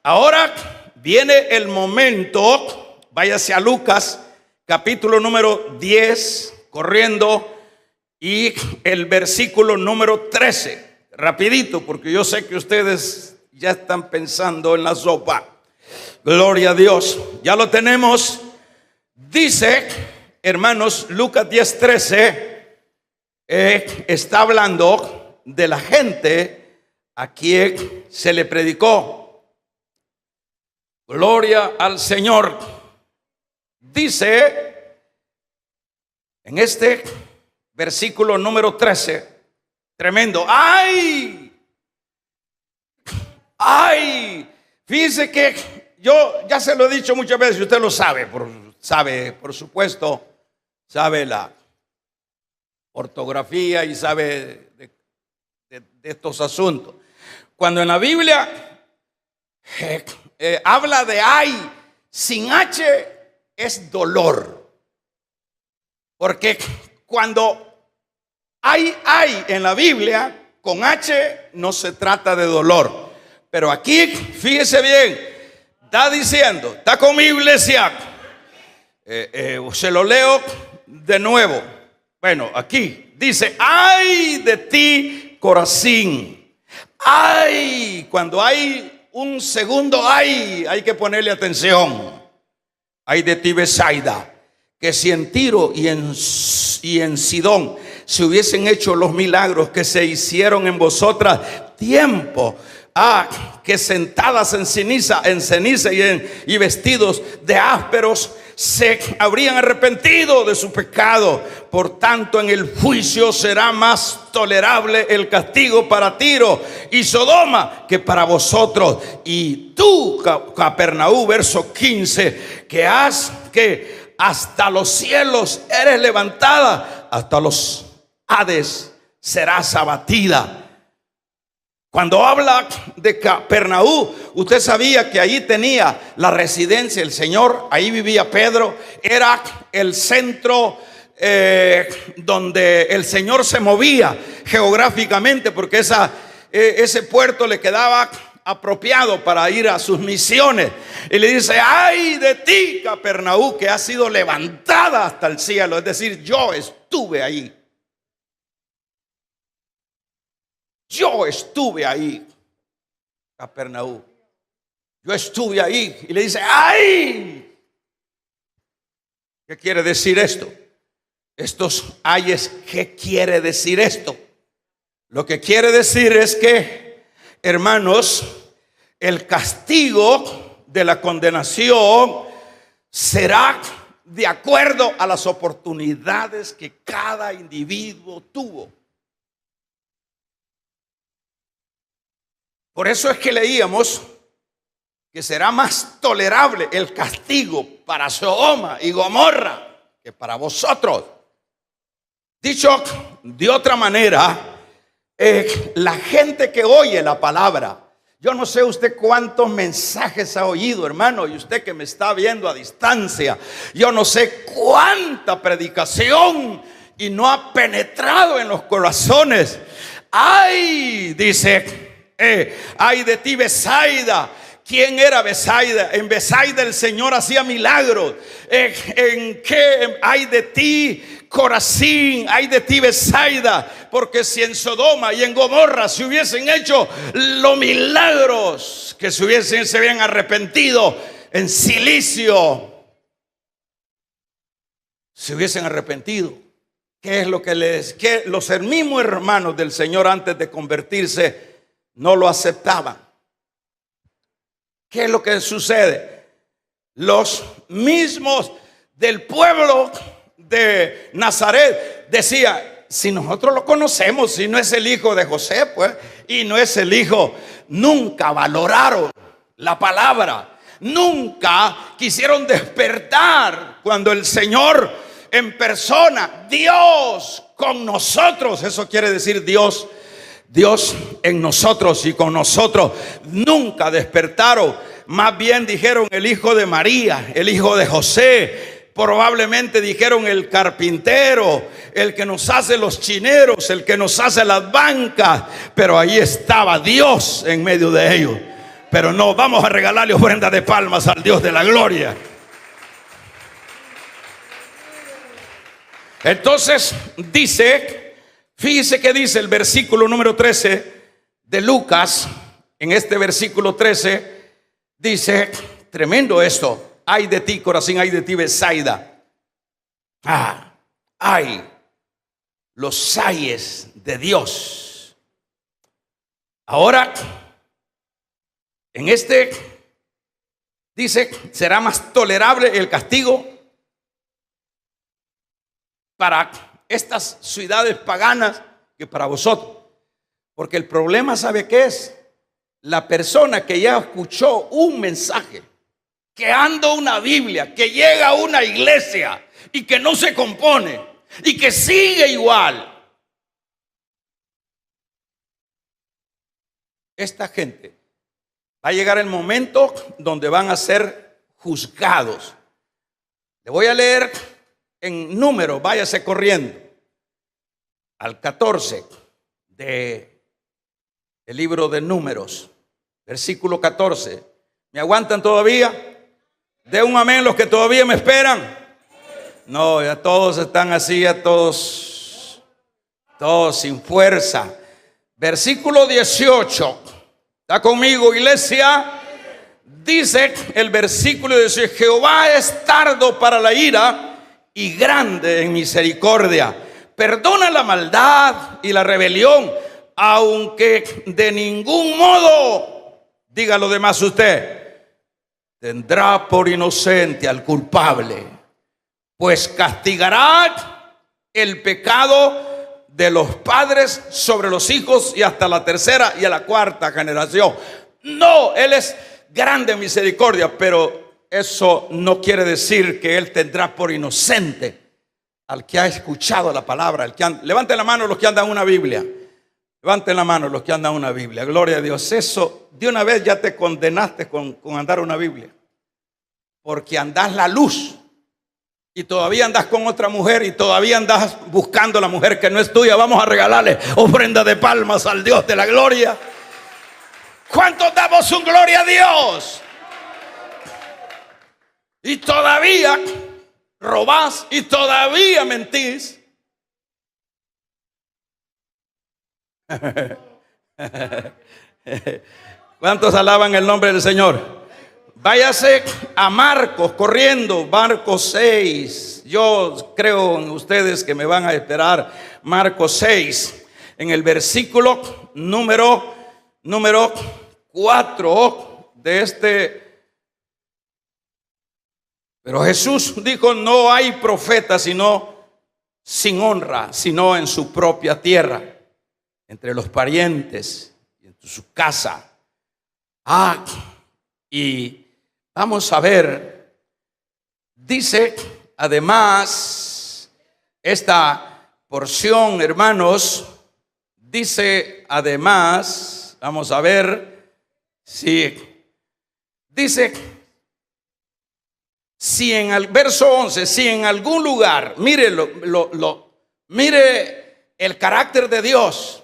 Ahora viene el momento. Váyase a Lucas capítulo número 10, corriendo, y el versículo número 13. Rapidito, porque yo sé que ustedes ya están pensando en la sopa. Gloria a Dios. Ya lo tenemos. Dice, hermanos, Lucas 10:13, está hablando de la gente a quien se le predicó. Gloria al Señor. Dice en este versículo número 13, tremendo. ¡Ay! ¡Ay! Fíjese que yo ya se lo he dicho muchas veces, y usted lo sabe, por supuesto, sabe la ortografía y sabe de estos asuntos. Cuando en la Biblia habla de ay, sin H es dolor. Porque cuando hay en la Biblia, con H no se trata de dolor. Pero aquí, fíjese bien, está diciendo, está conmigo, iglesia. Se lo leo de nuevo. Bueno, aquí dice, ay de ti, Corazín. Ay, cuando hay un segundo ay, hay que ponerle atención. Ay de ti, Betsaida, que si en Tiro y en Sidón se hubiesen hecho los milagros que se hicieron en vosotras, tiempo que sentadas en ceniza y vestidos de ásperos se habrían arrepentido de su pecado. Por tanto, en el juicio será más tolerable el castigo para Tiro y Sodoma que para vosotros. Y tú, Capernaú, verso 15, que hasta los cielos eres levantada, hasta los Hades serás abatida. Cuando habla de Capernaú, usted sabía que ahí tenía la residencia el Señor, ahí vivía Pedro, era el centro donde el Señor se movía geográficamente, porque ese puerto le quedaba apropiado para ir a sus misiones. Y le dice, ay de ti, Capernaú, que has sido levantada hasta el cielo. Es decir, yo estuve ahí. Yo estuve ahí, Capernaú. Yo estuve ahí. Y le dice, ¡ay! ¿Qué quiere decir esto? Estos ayes, ¿qué quiere decir esto? Lo que quiere decir es que, hermanos, el castigo de la condenación será de acuerdo a las oportunidades que cada individuo tuvo. Por eso es que leíamos que será más tolerable el castigo para Sodoma y Gomorra que para vosotros. Dicho de otra manera, la gente que oye la palabra, yo no sé usted cuántos mensajes ha oído, hermano, y usted que me está viendo a distancia, yo no sé cuánta predicación y no ha penetrado en los corazones. Ay, dice, ay de ti, Betsaida. ¿Quién era Betsaida? En Betsaida el Señor hacía milagros. ¿En qué? Ay de ti, Corazín. Ay de ti, Betsaida. Porque si en Sodoma y en Gomorra se hubiesen hecho los milagros, que se habían arrepentido en Cilicio, se hubiesen arrepentido. ¿Qué es lo que los mismos hermanos del Señor antes de convertirse no lo aceptaban? ¿Qué es lo que sucede? Los mismos del pueblo de Nazaret decía, si nosotros lo conocemos, si no es el hijo de José, pues, y no es el hijo, nunca valoraron la palabra, nunca quisieron despertar cuando el Señor en persona, Dios con nosotros, eso quiere decir Dios en nosotros y con nosotros, nunca despertaron. Más bien dijeron el hijo de María, el hijo de José. Probablemente dijeron el carpintero, el que nos hace los chineros, el que nos hace las bancas. Pero ahí estaba Dios en medio de ellos. Pero no, vamos a regalarle ofrenda de palmas al Dios de la gloria. Entonces dice, fíjese que dice el versículo número 13 de Lucas. En este versículo 13 dice, tremendo esto: ay de ti, Corazín, ay de ti, Betsaida. Ay, los ayes de Dios. Ahora, en este dice, será más tolerable el castigo para estas ciudades paganas que para vosotros. Porque el problema, ¿sabe qué es? La persona que ya escuchó un mensaje, que anda una Biblia, que llega a una iglesia y que no se compone y que sigue igual. Esta gente va a llegar el momento donde van a ser juzgados. Le voy a leer en Números, váyase corriendo al 14 del libro de Números, versículo 14. ¿Me aguantan todavía? De un amén los que todavía me esperan. No, ya todos están así, ya todos sin fuerza. Versículo 18. ¿Está conmigo, iglesia? Dice el versículo 18: Jehová es tardo para la ira y grande en misericordia. Perdona la maldad y la rebelión, aunque de ningún modo, diga lo demás usted, tendrá por inocente al culpable, pues castigará el pecado de los padres sobre los hijos y hasta la tercera y a la cuarta generación. No, Él es grande en misericordia, pero eso no quiere decir que Él tendrá por inocente al que ha escuchado la palabra. Levanten la mano los que andan una Biblia. Levanten la mano los que andan una Biblia. Gloria a Dios. Eso de una vez ya te condenaste con andar una Biblia, porque andás la luz y todavía andás con otra mujer y todavía andás buscando la mujer que no es tuya. Vamos a regalarle ofrenda de palmas al Dios de la gloria. ¿Cuántos damos un gloria a Dios? Y todavía robás y todavía mentís. ¿Cuántos alaban el nombre del Señor? Váyase a Marcos corriendo, Marcos 6. Yo creo en ustedes que me van a esperar. Marcos 6, en el versículo número 4 de este. Pero Jesús dijo: no hay profeta sino sin honra, sino en su propia tierra, entre los parientes, en su casa. Y vamos a ver, dice además esta porción, hermanos, dice además, vamos a ver, dice, si en el verso 11, si en algún lugar, mire mire el carácter de Dios.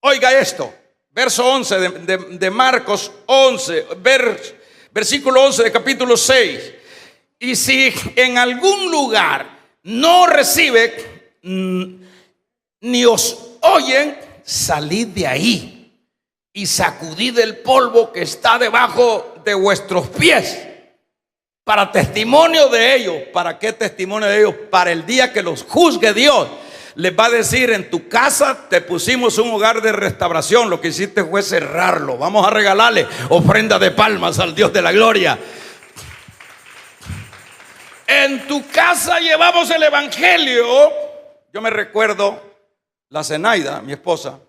Oiga esto, verso 11 de Marcos 11, versículo 11 de capítulo 6. Y si en algún lugar no recibe ni os oyen, salid de ahí y sacudid el polvo que está debajo de vuestros pies, para testimonio de ellos. ¿Para qué testimonio de ellos? Para el día que los juzgue Dios. Les va a decir: en tu casa te pusimos un hogar de restauración, lo que hiciste fue cerrarlo. Vamos a regalarle ofrenda de palmas al Dios de la gloria. En tu casa llevamos el evangelio. Yo me recuerdo la Zenaida, mi esposa,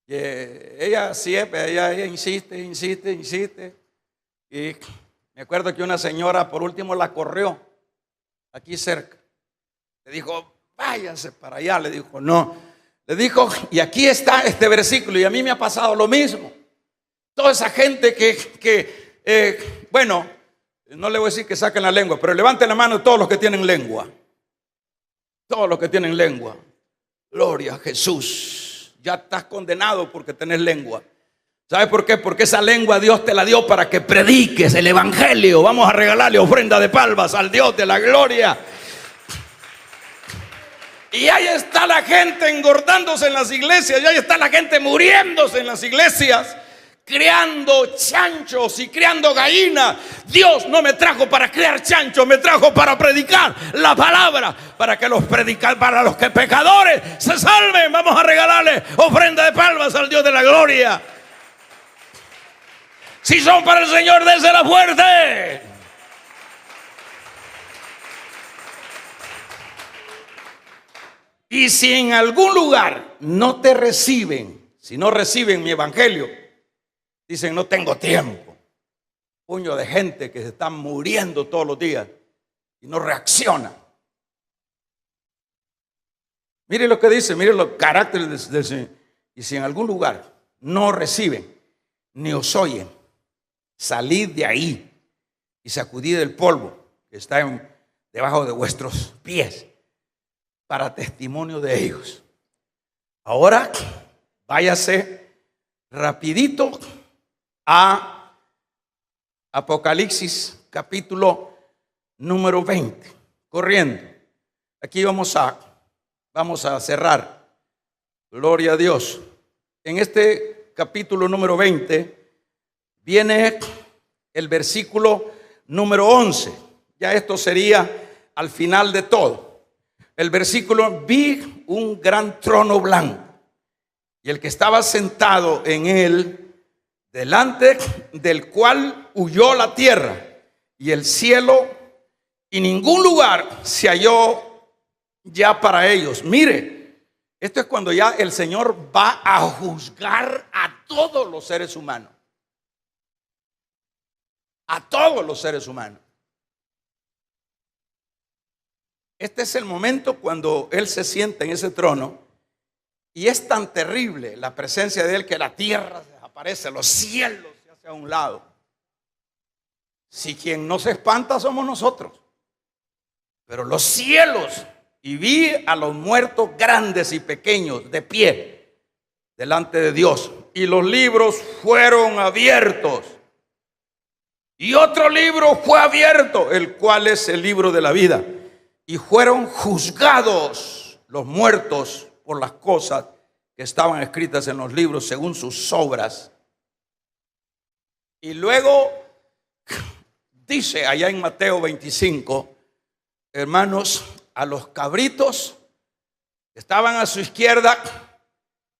ella siempre, ella insiste. Y me acuerdo que una señora por último la corrió aquí cerca. Le dijo: váyanse para allá. Le dijo: no. Le dijo: y aquí está este versículo. Y a mí me ha pasado lo mismo. Toda esa gente que bueno, no le voy a decir que saquen la lengua, pero levanten la mano todos los que tienen lengua. Todos los que tienen lengua. Gloria a Jesús. Ya estás condenado porque tenés lengua. ¿Sabes por qué? Porque esa lengua Dios te la dio para que prediques el evangelio. Vamos a regalarle ofrenda de palmas al Dios de la gloria. Y ahí está la gente engordándose en las iglesias, y ahí está la gente muriéndose en las iglesias, criando chanchos y criando gallinas. Dios no me trajo para criar chanchos, me trajo para predicar la palabra, para que para los que pecadores se salven. Vamos a regalarle ofrenda de palmas al Dios de la gloria. Si son para el Señor, désela fuerte. Y si en algún lugar no te reciben, si no reciben mi evangelio, dicen: no tengo tiempo. Puño de gente que se están muriendo todos los días y no reacciona. Mire lo que dice, mire los caracteres del Señor. Y si en algún lugar no reciben ni os oyen, salid de ahí y sacudid el polvo que está debajo de vuestros pies para testimonio de ellos. Ahora váyase rapidito a Apocalipsis capítulo número 20, corriendo. Aquí vamos a cerrar. Gloria a Dios. En este capítulo número 20 viene el versículo número 11. Ya esto sería al final de todo. El versículo: vi un gran trono blanco y el que estaba sentado en él, delante del cual huyó la tierra y el cielo, y ningún lugar se halló ya para ellos. Mire, esto es cuando ya el Señor va a juzgar a todos los seres humanos. A todos los seres humanos. Este es el momento cuando Él se sienta en ese trono y es tan terrible la presencia de Él que la tierra desaparece, los cielos se hacen a un lado. Si quien no se espanta somos nosotros, pero los cielos, y vi a los muertos grandes y pequeños de pie delante de Dios, y los libros fueron abiertos. Y otro libro fue abierto, el cual es el libro de la vida. Y fueron juzgados los muertos por las cosas que estaban escritas en los libros según sus obras. Y luego dice allá en Mateo 25, hermanos, a los cabritos que estaban a su izquierda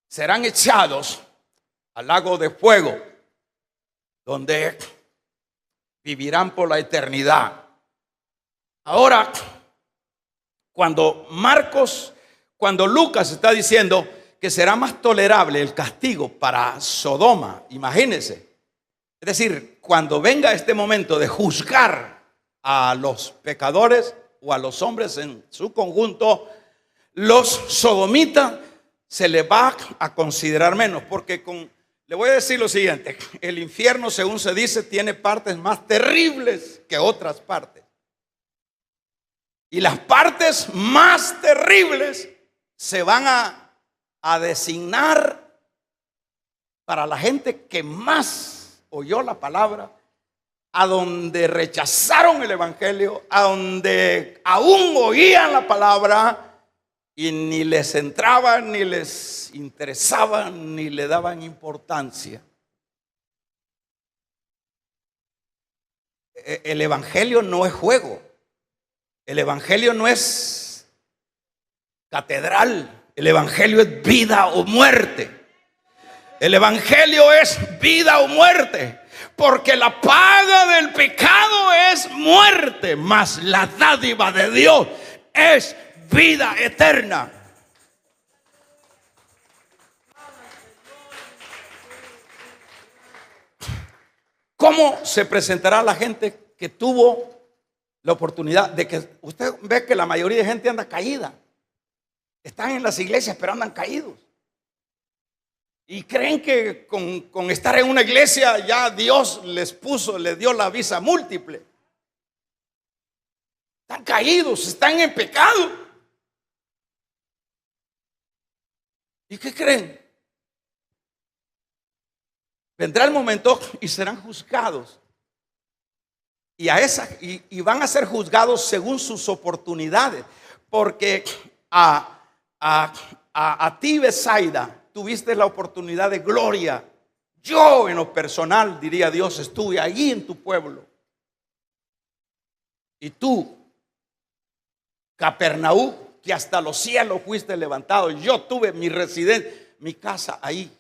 serán echados al lago de fuego, donde vivirán por la eternidad. Ahora, cuando Lucas está diciendo que será más tolerable el castigo para Sodoma, imagínense. Es decir, cuando venga este momento de juzgar a los pecadores o a los hombres en su conjunto, los sodomitas se les va a considerar menos, porque le voy a decir lo siguiente: el infierno, según se dice, tiene partes más terribles que otras partes. Y las partes más terribles se van a designar para la gente que más oyó la palabra, a donde rechazaron el evangelio, a donde aún oían la palabra y ni les entraba, ni les interesaba, ni le daban importancia. El evangelio no es juego. El evangelio no es catedral. El evangelio es vida o muerte. El evangelio es vida o muerte, porque la paga del pecado es muerte, mas la dádiva de Dios es vida eterna. ¿Cómo se presentará la gente que tuvo la oportunidad de que usted ve que la mayoría de gente anda caída? Están en las iglesias pero andan caídos. Y creen que con estar en una iglesia ya Dios les dio la visa múltiple. Están caídos, están en pecado. ¿Y qué creen? Vendrá el momento y serán juzgados. Y van a ser juzgados según sus oportunidades. Porque a ti, Betsaida, tuviste la oportunidad de gloria. Yo, en lo personal, diría Dios, estuve allí en tu pueblo. Y tú, Capernaú, que hasta los cielos fuiste levantado, yo tuve mi residencia, mi casa ahí.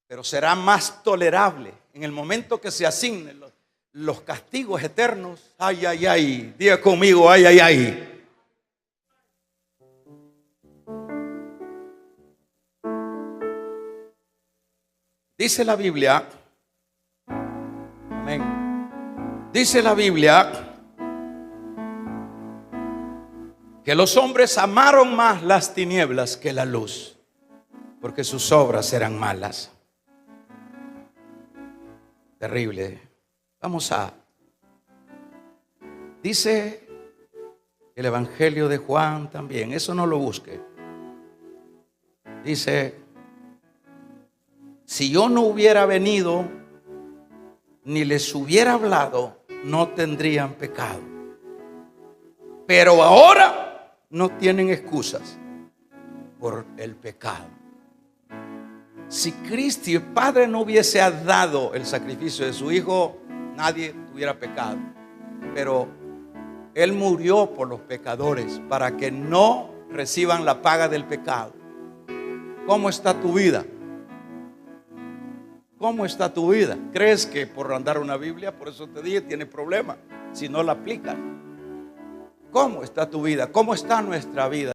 Pero será más tolerable en el momento que se asignen los castigos eternos. Ay, ay, ay. Diga conmigo, ay, ay, ay. Dice la Biblia, amén. Dice la Biblia que los hombres amaron más las tinieblas que la luz, porque sus obras eran malas. Terrible. Dice El Evangelio de Juan también, eso no lo busque. Dice, si yo no hubiera venido ni les hubiera hablado, no tendrían pecado. Pero ahora no tienen excusas por el pecado. Si Cristo, el Padre, no hubiese dado el sacrificio de su Hijo, nadie tuviera pecado. Pero Él murió por los pecadores para que no reciban la paga del pecado. ¿Cómo está tu vida? ¿Cómo está tu vida? ¿Crees que por andar una Biblia, por eso te dije, tiene problema si no la aplicas? ¿Cómo está tu vida? ¿Cómo está nuestra vida?